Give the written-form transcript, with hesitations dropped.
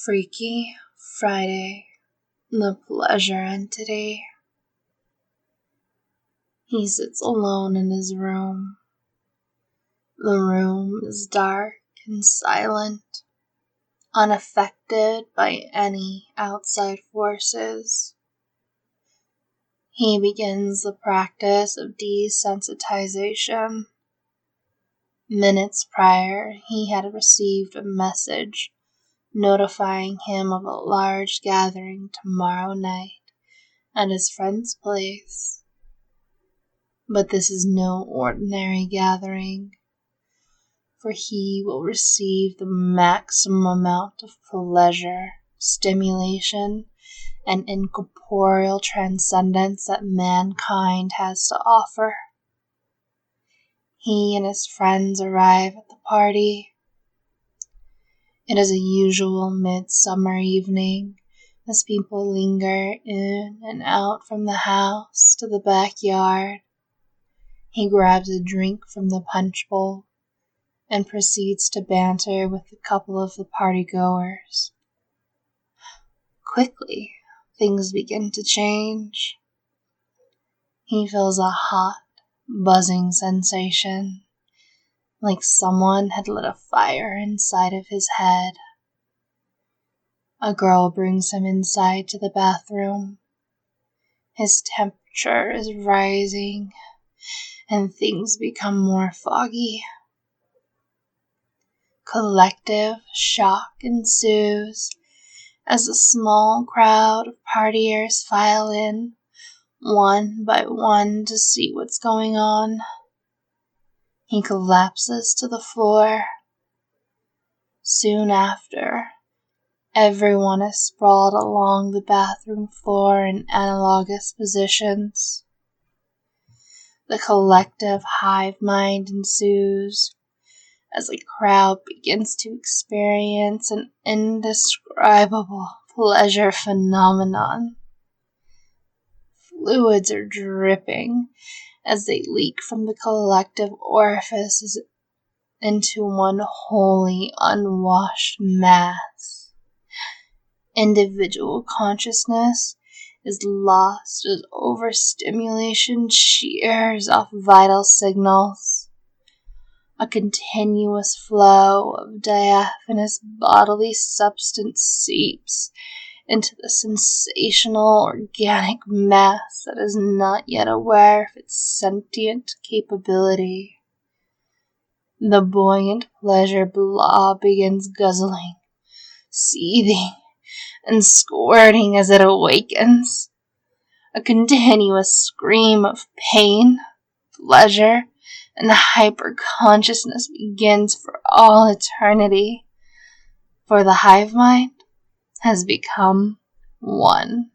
Freaky Friday, the pleasure entity. He sits alone in his room. The room is dark and silent, unaffected by any outside forces. He begins the practice of desensitization. Minutes prior, he had received a message notifying him of a large gathering tomorrow night at his friend's place. But this is no ordinary gathering, for he will receive the maximum amount of pleasure, stimulation, and incorporeal transcendence that mankind has to offer. He and his friends arrive at the party. It is a usual midsummer evening as people linger in and out from the house to the backyard. He grabs a drink from the punch bowl and proceeds to banter with a couple of the partygoers. Quickly, things begin to change. He feels a hot, buzzing sensation, like someone had lit a fire inside of his head. A girl brings him inside to the bathroom. His temperature is rising, and things become more foggy. Collective shock ensues as a small crowd of partiers file in, one by one, to see what's going on. He collapses to the floor. Soon after, everyone is sprawled along the bathroom floor in analogous positions. The collective hive mind ensues as the crowd begins to experience an indescribable pleasure phenomenon. Fluids are dripping as they leak from the collective orifices into one wholly unwashed mass. Individual consciousness is lost as overstimulation shears off vital signals. A continuous flow of diaphanous bodily substance seeps into the sensational organic mass that is not yet aware of its sentient capability. The buoyant pleasure blob begins guzzling, seething, and squirting as it awakens. A continuous scream of pain, pleasure, and hyper-consciousness begins for all eternity, for the hive mind has become one.